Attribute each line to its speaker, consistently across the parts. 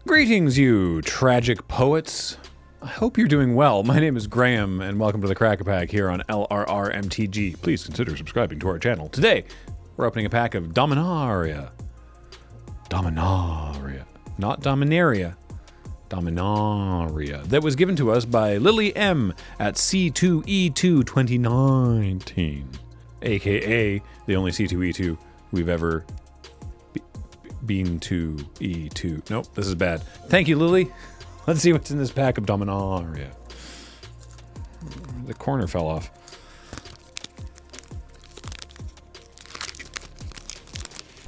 Speaker 1: Greetings, you tragic poets. I hope you're doing well. My name is Graham, and welcome to the Cracker Pack here on LRRMTG. Please consider subscribing to our channel. Today, we're opening a pack of Dominaria. Dominaria. Not Dominaria. Dominaria. That was given to us by Lily M at C2E2 2019. AKA the only C2E2 we've ever been to E2. Nope, this is bad. Thank you, Lily. Let's see what's in this pack of Dominaria. The corner fell off.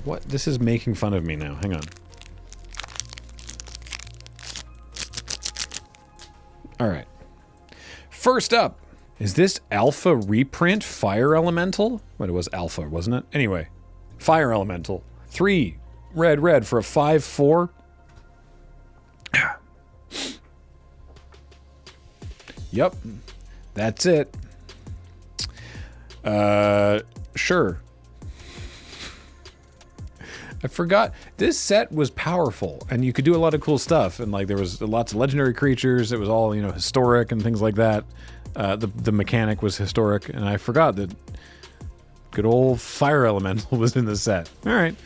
Speaker 1: What? This is making fun of me now. Hang on. Alright. First up, is this Alpha reprint Fire Elemental? What, it was Alpha, wasn't it? Anyway, Fire Elemental. 3 red for a 5/4. Yep, that's it. Sure. I forgot this set was powerful and you could do a lot of cool stuff, and like there was lots of legendary creatures. It was all, you know, historic and things like that. The mechanic was historic, and I forgot that good old Fire Elemental was in the set. All right.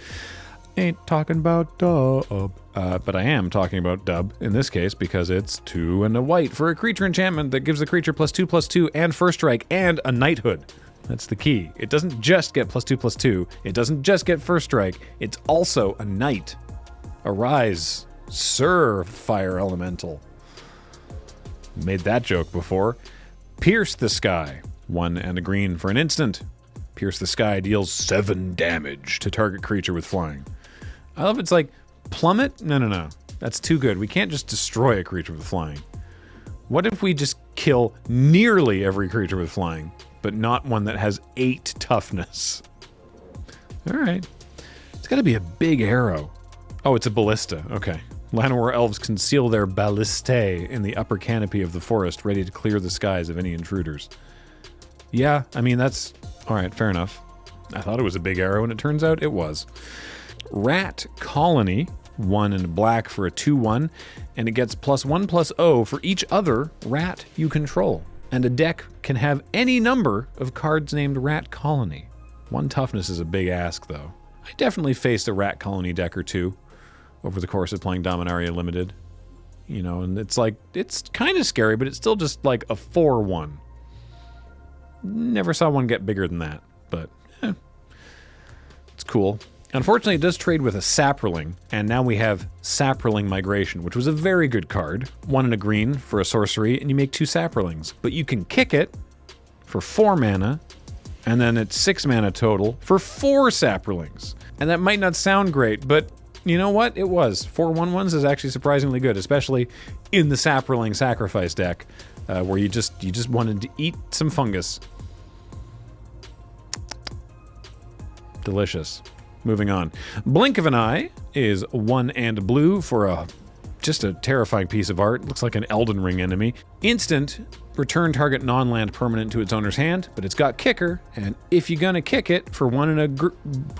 Speaker 1: Ain't talking about dub. But I am talking about dub in this case because it's 2 and a white for a creature enchantment that gives the creature +2/+2 and first strike and a knighthood. That's the key. It doesn't just get +2/+2. It doesn't just get first strike. It's also a knight. Arise, Sir Fire Elemental. Made that joke before. Pierce the Sky. 1 and a green for an instant. Pierce the Sky deals 7 damage to target creature with flying. I love it's like, plummet? No. That's too good. We can't just destroy a creature with flying. What if we just kill nearly every creature with flying, but not one that has 8 toughness? Alright. It's gotta be a big arrow. Oh, it's a ballista. Okay. Llanowar elves conceal their ballistae in the upper canopy of the forest, ready to clear the skies of any intruders. Yeah, I mean, that's... Alright, fair enough. I thought it was a big arrow, and it turns out it was. Rat Colony, 1 and black for a 2/1, and it gets +1/+0 for each other rat you control. And a deck can have any number of cards named Rat Colony. 1 toughness is a big ask, though. I definitely faced a Rat Colony deck or two over the course of playing Dominaria Limited. You know, and it's like, it's kind of scary, but it's still just like a 4/1. Never saw one get bigger than that, but it's cool. Unfortunately, it does trade with a Saproling, and now we have Saproling Migration, which was a very good card. 1 and a green for a sorcery, and you make 2 Saprolings. But you can kick it for 4 mana, and then it's 6 mana total for 4 Saprolings. And that might not sound great, but you know what? It was. 4 1/1s is actually surprisingly good, especially in the Saproling Sacrifice deck, where you just wanted to eat some fungus. Delicious. Moving on. Blink of an Eye is 1 and blue for just a terrifying piece of art. Looks like an Elden Ring enemy. Instant, return target non-land permanent to its owner's hand, but it's got kicker, and if you're gonna kick it for 1 and a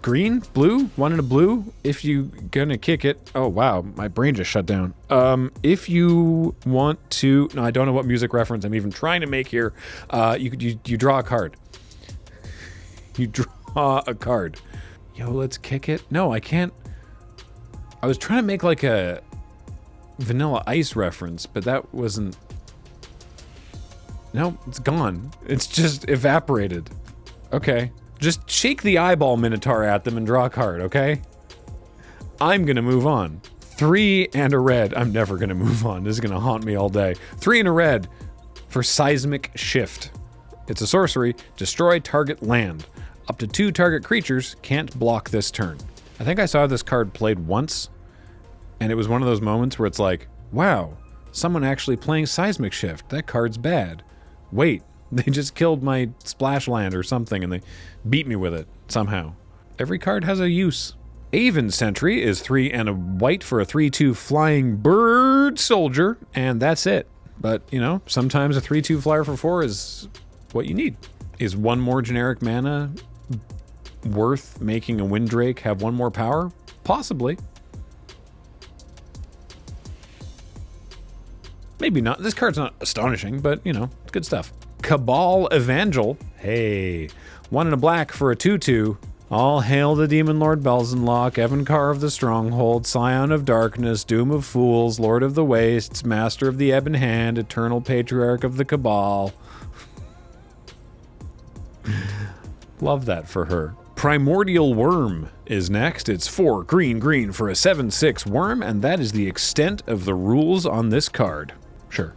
Speaker 1: green, blue, 1 and a blue, if you gonna kick it, oh wow, my brain just shut down. If you want to, no, I don't know what music reference I'm even trying to make here. You draw a card. You draw a card. Yo, let's kick it. No, I can't. I was trying to make like a Vanilla Ice reference, but that wasn't... No, it's gone. It's just evaporated. Okay. Just shake the eyeball Minotaur at them and draw a card, okay? I'm gonna move on. 3 and a red. I'm never gonna move on. This is gonna haunt me all day. 3 and a red for Seismic Shift. It's a sorcery. Destroy target land. Up to 2 target creatures can't block this turn. I think I saw this card played once, and it was one of those moments where it's like, wow, someone actually playing Seismic Shift. That card's bad. Wait, they just killed my splash land or something, and they beat me with it somehow. Every card has a use. Aven Sentry is 3 and a white for a 3/2 flying bird soldier, and that's it. But, you know, sometimes a 3/2 flyer for 4 is what you need. Is 1 more generic mana worth making a Windrake have 1 more power? Possibly. Maybe not. This card's not astonishing, but, you know, it's good stuff. Cabal Evangel. Hey, 1 and a black for a 2/2. All hail the Demon Lord Belzenlock, Evankar of the Stronghold, Scion of Darkness, Doom of Fools, Lord of the Wastes, Master of the Ebon Hand, Eternal Patriarch of the Cabal. Love that for her. Primordial Worm is next. It's 4 green for a 7/6 worm, and that is the extent of the rules on this card. Sure.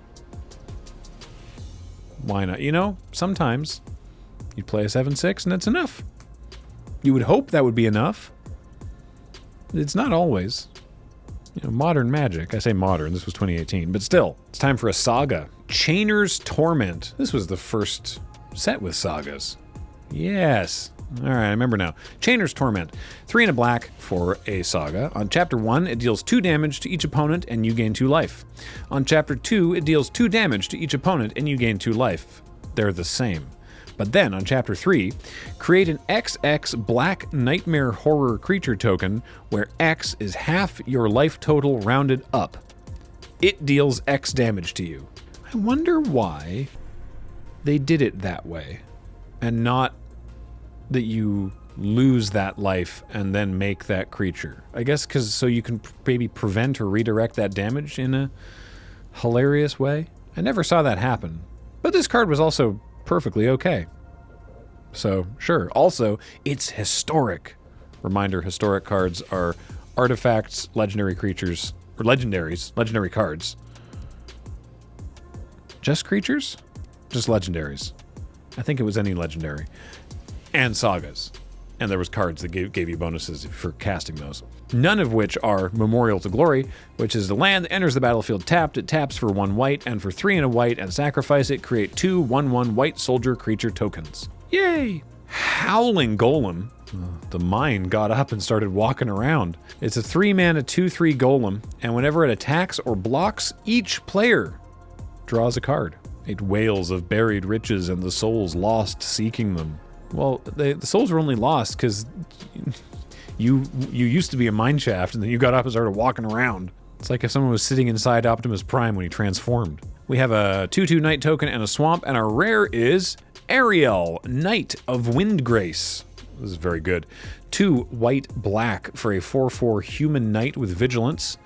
Speaker 1: Why not? You know, sometimes you play a 7/6 and it's enough. You would hope that would be enough. It's not always. You know, modern magic. I say modern, this was 2018, but still, it's time for a saga. Chainer's Torment. This was the first set with sagas. Yes. All right, I remember now. Chainer's Torment. 3 and a black for a saga. On Chapter 1, it deals 2 damage to each opponent and you gain 2 life. On Chapter 2, it deals 2 damage to each opponent and you gain 2 life. They're the same. But then, on Chapter 3, create an XX Black Nightmare Horror creature token where X is half your life total rounded up. It deals X damage to you. I wonder why they did it that way, and not that you lose that life and then make that creature. I guess because so you can maybe prevent or redirect that damage in a hilarious way. I never saw that happen. But this card was also perfectly okay. So, sure. Also, it's historic. Reminder, historic cards are artifacts, legendary creatures, or legendaries, legendary cards. Just creatures? Just legendaries. I think it was any legendary. And sagas. And there was cards that gave you bonuses for casting those. None of which are Memorial to Glory, which is the land that enters the battlefield tapped. It taps for 1 white, and for 3 and a white, and sacrifice it, create 2 1/1 white soldier creature tokens. Yay! Howling Golem. The mine got up and started walking around. It's a 3-mana 2/3 golem, and whenever it attacks or blocks, each player draws a card. It wails of buried riches and the souls lost seeking them. Well, the souls were only lost because you used to be a mine shaft and then you got up and started walking around. It's like if someone was sitting inside Optimus Prime when he transformed. We have a 2/2 Knight token and a swamp, and our rare is Ariel, Knight of Windgrace. This is very good. 2 white black for a 4/4 human knight with vigilance,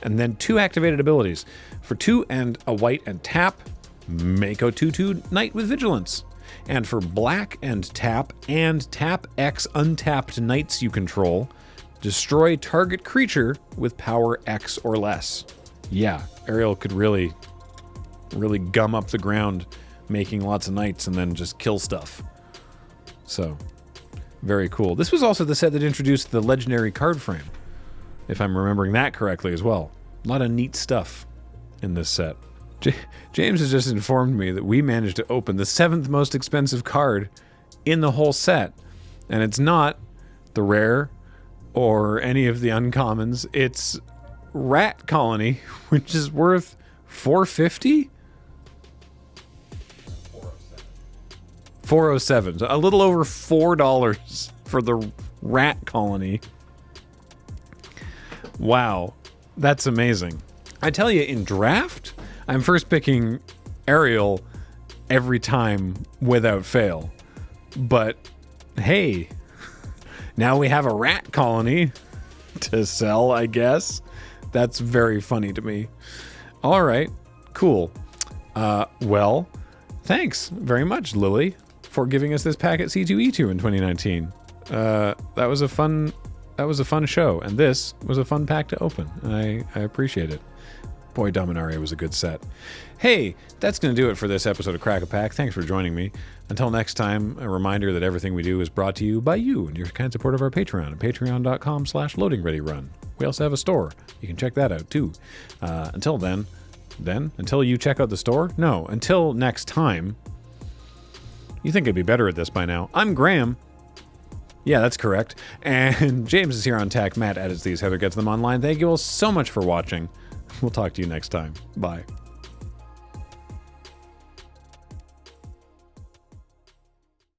Speaker 1: and then 2 activated abilities. For 2 and a white and tap, make a 2/2 Knight with vigilance. And for black and tap X untapped knights you control, destroy target creature with power X or less. Yeah, Ariel could really gum up the ground making lots of knights and then just kill stuff. So, very cool. This was also the set that introduced the legendary card frame, if I'm remembering that correctly as well. A lot of neat stuff in this set. James has just informed me that we managed to open the 7th most expensive card in the whole set. And it's not the rare or any of the uncommons. It's Rat Colony, which is worth $450? $407. So a little over $4 for the Rat Colony. Wow. That's amazing. I tell you, in draft, I'm first picking Ariel every time without fail. But hey, now we have a Rat Colony to sell, I guess. That's very funny to me. All right, cool. Well, thanks very much, Lily, for giving us this pack at C2E2 in 2019. That was a fun show, and this was a fun pack to open. I appreciate it. Boy, Dominaria was a good set. Hey, that's going to do it for this episode of Crack a Pack. Thanks for joining me. Until next time, a reminder that everything we do is brought to you by you and your kind support of our Patreon at patreon.com/loadingreadyrun. We also have a store. You can check that out too. Until then, until you check out the store? No, until next time. You think I'd be better at this by now. I'm Graham. Yeah, that's correct. And James is here on tech. Matt edits these. Heather gets them online. Thank you all so much for watching. We'll talk to you next time. Bye.